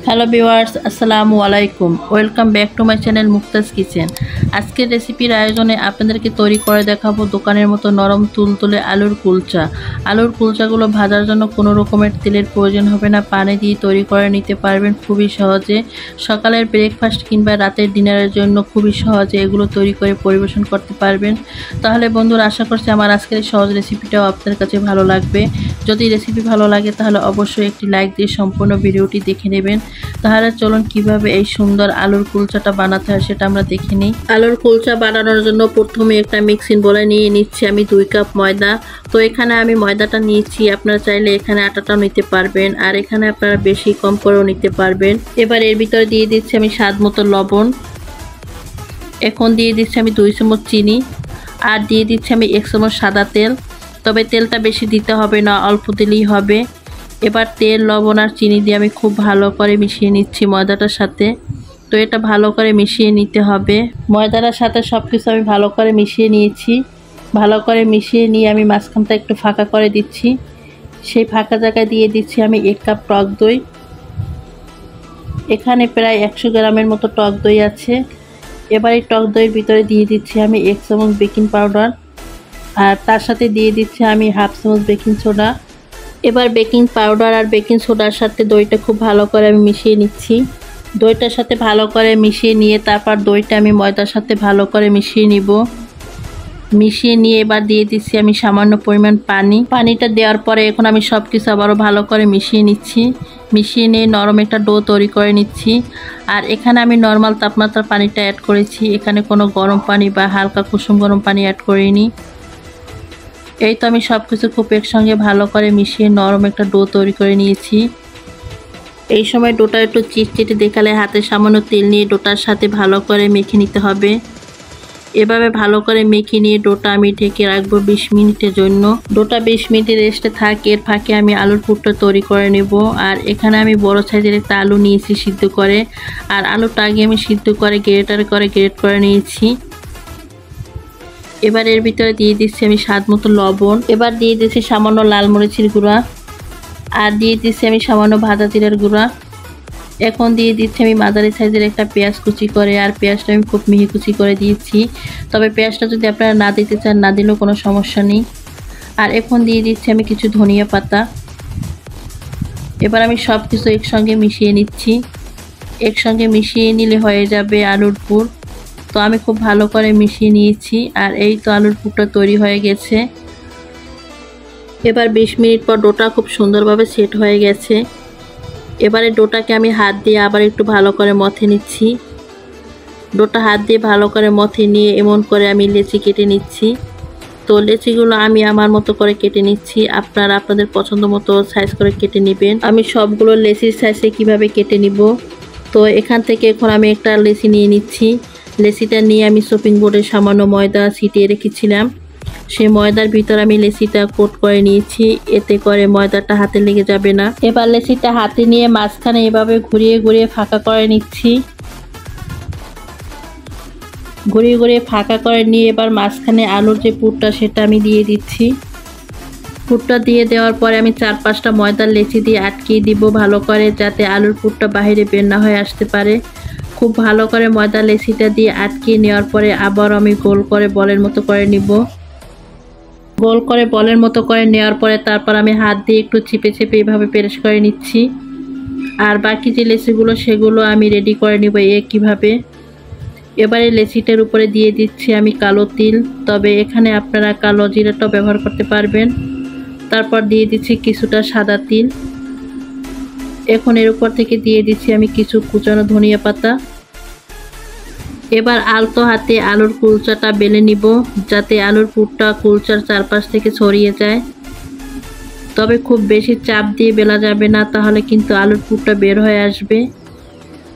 Hello viewers, আসসালামু আলাইকুম। Welcome back to my channel Muktaz kitchen. আজকের রেসিপির আয়োজনে আপনাদেরকে তৈরি করে দেখাবো দোকানের মতো নরম তুলতুলে আলুর কুলচা। আলুর কুলচাগুলো ভাজার জন্য কোনো রকমের তেলের প্রয়োজন হবে না, পানি দিয়ে তৈরি করে নিতে পারবেন খুবই সহজে। সকালের ব্রেকফাস্ট কিংবা রাতের ডিনারের জন্য খুবই সহজে এগুলো তৈরি করে পরিবেশন করতে পারবেন। তাহলে বন্ধুরা, আশা করছি আমার আজকের এই সহজ রেসিপিটাও আপনাদের কাছে ভালো লাগবে। যদি রেসিপি ভালো লাগে তাহলে অবশ্যই একটি লাইক দিয়ে সম্পূর্ণ ভিডিওটি দেখে নেবেন। তাহলে চলুন কিভাবে এই সুন্দর আলুর কুলচাটা বানাতে হয় সেটা আমরা দেখে নিই। আলুর কুলচা বানানোর জন্য প্রথমে একটা মিক্সিং বোলে নিয়ে নিচ্ছি আমি 2 কাপ ময়দা। তো এখানে আমি ময়দাটা নিয়েছি, আপনারা চাইলে এখানে আটাটাও নিতে পারবেন, আর এখানে আপনারা বেশি কম করেও নিতে পারবেন। এবার এর ভিতরে দিয়ে দিচ্ছি আমি স্বাদ মতো লবণ। এখন দিয়ে দিচ্ছি আমি 2 চামচ চিনি, আর দিয়ে দিচ্ছি আমি 1 চামচ সাদা তেল। তবে তেলটা বেশি দিতে হবে না, অল্প দিলেই হবে। এবার তেল, লবণ আর চিনি দিয়ে আমি খুব ভালো করে মিশিয়ে নিচ্ছি ময়দাটার সাথে। তো এটা ভালো করে মিশিয়ে নিতে হবে। ময়দাটার সাথে সব কিছু আমি ভালো করে মিশিয়ে নিয়েছি। ভালো করে মিশিয়ে নিয়ে আমি মাঝখানটা একটু ফাঁকা করে দিচ্ছি। সেই ফাঁকা জায়গায় দিয়ে দিচ্ছি আমি 1 কাপ টক দই। এখানে প্রায় 100 গ্রামের মতো টক দই আছে। এবার এই টক দইয়ের ভিতরে দিয়ে দিচ্ছি আমি 1 চামচ বেকিং পাউডার, আর তার সাথে দিয়ে দিচ্ছি আমি 1/2 চামচ বেকিং সোডা। এবার বেকিং পাউডার আর বেকিং সোডার সাথে দইটা খুব ভালো করে আমি মিশিয়ে নিচ্ছি। দইটার সাথে ভালো করে মিশিয়ে নিয়ে তারপর দইটা আমি ময়দার সাথে ভালো করে মিশিয়ে নিব। মিশিয়ে নিয়ে এবার দিয়ে দিচ্ছি আমি সামান্য পরিমাণ পানি। পানিটা দেওয়ার পরে এখন আমি সব কিছু আবারও ভালো করে মিশিয়ে নিচ্ছি। মিশিয়ে নিয়ে নরম একটা ডো তৈরি করে নিচ্ছি। আর এখানে আমি নর্মাল তাপমাত্রার পানিটা অ্যাড করেছি, এখানে কোনো গরম পানি বা হালকা কুসুম গরম পানি অ্যাড করিনি। এই তো আমি সব কিছু খুব একসঙ্গে ভালো করে মিশিয়ে নরম একটা ডো তৈরি করে নিয়েছি। এই সময় ডোটা একটু চিটচিটে দেখালে হাতে সামান্য তেল নিয়ে ডোটার সাথে ভালো করে মেখে নিতে হবে। এভাবে ভালো করে মেখে নিয়ে ডোটা আমি ঢেকে রাখবো 20 মিনিটের জন্য। ডোটা 20 মিনিটের রেস্টে থাকে, এর ফাঁকে আমি আলুর পুরটা তৈরি করে নেব। আর এখানে আমি বড় সাইজের একটা আলু নিয়েছি সিদ্ধ করে, আর আলুটা আগে আমি সিদ্ধ করে গ্রেট করে নিয়েছি। এবার এর ভিতরে দিয়ে দিচ্ছি আমি স্বাদ মতো লবণ। এবার দিয়ে দিচ্ছি সামান্য লাল মরিচের গুঁড়া, আর দিয়ে দিচ্ছি আমি সামান্য ভাজা জিরার গুঁড়া। এখন দিয়ে দিচ্ছি আমি মাঝারি সাইজের একটা পেঁয়াজ কুচি করে, আর পেঁয়াজটা আমি খুব মিহি কুচি করে দিয়েছি। তবে পেঁয়াজটা যদি আপনারা না দিতে চান না দিলেও কোনো সমস্যা নেই। আর এখন দিয়ে দিচ্ছি আমি কিছু ধনিয়া পাতা। এবার আমি সব কিছু একসঙ্গে মিশিয়ে নিচ্ছি। একসঙ্গে মিশিয়ে নিলে হয়ে যাবে আলুর পুর। তো আমি খুব ভালো করে মিশিয়ে নিয়েছি, আর এই তো আলুর পুরটা তৈরি হয়ে গেছে। এবার 20 মিনিট পর ডোটা খুব সুন্দরভাবে সেট হয়ে গেছে। এবারে ডোটাকে আমি হাত দিয়ে আবার একটু ভালো করে মথে নিচ্ছি। ডোটা হাত দিয়ে ভালো করে মথে নিয়ে এমন করে আমি লেচি কেটে নিচ্ছি। তো লেচিগুলো আমি আমার মতো করে কেটে নিচ্ছি, আপনারা আপনাদের পছন্দ মতো সাইজ করে কেটে নেবেন। আমি সবগুলো লেচির সাইজে কিভাবে কেটে নিব, তো এখান থেকে এখন আমি একটা লেচি নিয়ে নিচ্ছি। লেচিটা নিয়ে আমি শপিং বোর্ডে সামান্য ময়দা ছিটিয়ে রেখেছিলাম, সেই ময়দার ভিতর আমি লেচিটা কোট করে নিয়েছি, এতে করে ময়দাটা হাতে লেগে যাবে না। এবার লেচিটা হাতে নিয়ে মাঝখানে এভাবে ঘুরিয়ে ঘুরিয়ে ফাঁকা করে নিচ্ছি। ঘুরিয়ে ঘুরিয়ে ফাঁকা করে নিয়ে এবার মাঝখানে আলুর যে পুরটা সেটা আমি দিয়ে দিচ্ছি। পুরটা দিয়ে দেওয়ার পরে আমি 4-5টা ময়দার লেচি দিয়ে আটকিয়ে দিব ভালো করে, যাতে আলুর পুরটা বাইরে বের না হয়ে আসতে পারে। খুব ভালো করে ময়দার লেচিটা দিয়ে আটকিয়ে নেওয়ার পরে আবার আমি গোল করে বলের মতো করে নিব। গোল করে বলের মতো করে নেওয়ার পরে তারপর আমি হাত দিয়ে একটু চিপে চিপে এভাবে প্রেস করে নিচ্ছি। আর বাকি যে লেচিগুলো সেগুলো আমি রেডি করে নিব একইভাবে। এবারে লেচিটার উপরে দিয়ে দিচ্ছি আমি কালো তিল, তবে এখানে আপনারা কালো জিরাটাও ব্যবহার করতে পারবেন। তারপর দিয়ে দিচ্ছি কিছুটা সাদা তিল। এখন এর উপর থেকে দিয়ে দিচ্ছি আমি কিছু কুচানো ধনিয়া পাতা। এবার আলতো হাতে আলুর কুলচাটা বেলে নিব, যাতে আলুর পুরটা কুলচার চারপাশ থেকে ছড়িয়ে যায়। তবে খুব বেশি চাপ দিয়ে বেলা যাবে না, তাহলে কিন্তু আলুর পুরটা বের হয়ে আসবে।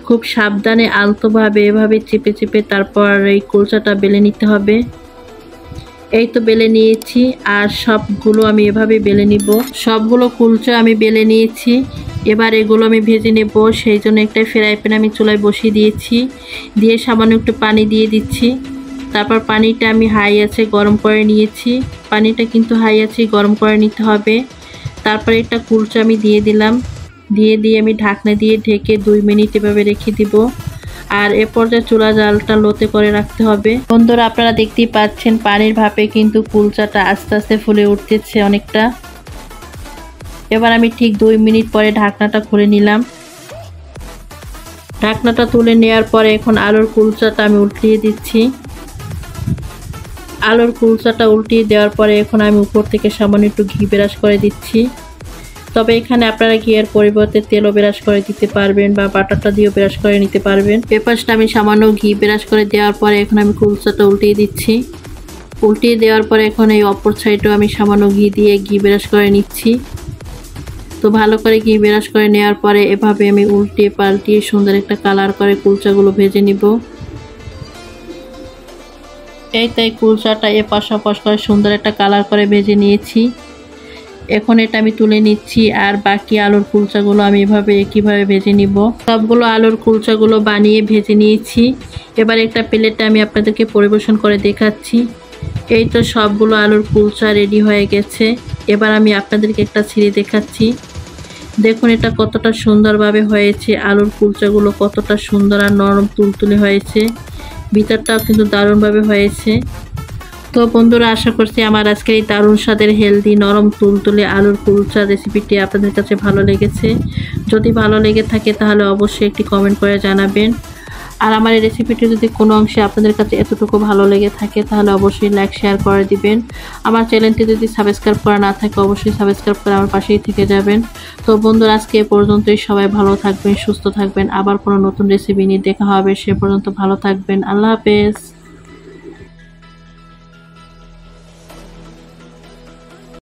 খুব সাবধানে আলতোভাবে এভাবে চেপে চেপে তারপর এই কুলচাটা বেলে নিতে হবে। এই তো বেলে নিয়েছি, আর সবগুলো আমি এভাবে বেলে নিব। সবগুলো কুলচা আমি বেলে নিয়েছি। এবার এগুলো আমি ভেজে নেব, সেই জন্য একটা ফ্রাই প্যান আমি চুলায় বসিয়ে দিয়েছি। দিয়ে সামান্য একটু পানি দিয়ে দিচ্ছি। তারপর পানিটা আমি হাই আছে গরম করে নিয়েছি। পানিটা কিন্তু হাই আছে গরম করে নিতে হবে। তারপরে একটা কুলচা আমি দিয়ে দিলাম। দিয়ে আমি ঢাকনা দিয়ে ঢেকে 2 মিনিট এভাবে রেখে দিব। আর এ পর্যায়ে চুলা জালটা লোতে করে রাখতে হবে। বন্ধুরা আপনারা দেখতেই পাচ্ছেন পানির ভাপে কিন্তু কুলচাটা আস্তে আস্তে ফুলে উঠতেছে অনেকটা। এবার আমি ঠিক 2 মিনিট পরে ঢাকনাটা খুলে নিলাম। ঢাকনাটা তুলে নেওয়ার পরে এখন আলুর কুলচাটা আমি উল্টিয়ে দিচ্ছি। আলুর কুলচাটা উল্টিয়ে দেওয়ার পরে এখন আমি উপর থেকে সামান্য একটু ঘি ব্রাশ করে দিচ্ছি। তবে এখানে আপনারা ঘিয়ের পরিবর্তে তেলও ব্রাশ করে দিতে পারবেন বা বাটারটা দিয়েও ব্রাশ করে নিতে পারবেন। এ পাশটা আমি সামান্য ঘি ব্রাশ করে দেওয়ার পরে এখন আমি কুলচাটা উল্টিয়ে দিচ্ছি। উল্টিয়ে দেওয়ার পরে এখন এই অপর সাইডেও আমি সামান্য ঘি ব্রাশ করে নিচ্ছি। তো ভালো করে ঘি ব্রাশ করে নেওয়ার পরে এভাবে আমি উল্টিয়ে পাল্টিয়ে সুন্দর একটা কালার করে কুলচাগুলো ভেজে নিব। এই তাই কুলচাটা এপাশ ওপাশ করে সুন্দর একটা কালার করে ভেজে নিয়েছি। এখন এটা আমি তুলে নিচ্ছি আর বাকি আলুর কুলচাগুলো আমি এভাবে একইভাবে ভেজে নিব। সবগুলো আলুর কুলচাগুলো বানিয়ে ভেজে নিয়েছি। এবার একটা প্লেটে আমি আপনাদেরকে পরিবেশন করে দেখাচ্ছি। এই তো সবগুলো আলুর কুলচা রেডি হয়ে গেছে। এবার আমি আপনাদেরকে একটা ছিঁড়ে দেখাচ্ছি। দেখুন এটা কতটা সুন্দরভাবে হয়েছে। আলুর কুলচাগুলো কতটা সুন্দর আর নরম তুলতুলে হয়েছে। ভিতরটাও কিন্তু দারুণভাবে হয়েছে। তো বন্ধুরা আশা করছি আমার আজকের এই দারুণ স্বাদের হেলদি নরম তুলতুলে আলুর কুলচা রেসিপিটি আপনাদের কাছে ভালো লেগেছে। যদি ভালো লেগে থাকে তাহলে অবশ্যই একটি কমেন্ট করে জানাবেন। আর আমার এই রেসিপিটি যদি কোনো অংশে আপনাদের কাছে এতটুকু ভালো লেগে থাকে তাহলে অবশ্যই লাইক শেয়ার করে দিবেন। আমার চ্যানেলটি যদি সাবস্ক্রাইব করা না থাকে অবশ্যই সাবস্ক্রাইব করে আমার পাশেই থেকে যাবেন। তো বন্ধুরা আজকে এ পর্যন্তই। সবাই ভালো থাকবেন, সুস্থ থাকবেন। আবার কোনো নতুন রেসিপি নিয়ে দেখা হবে। সে পর্যন্ত ভালো থাকবেন। আল্লাহ হাফেজ।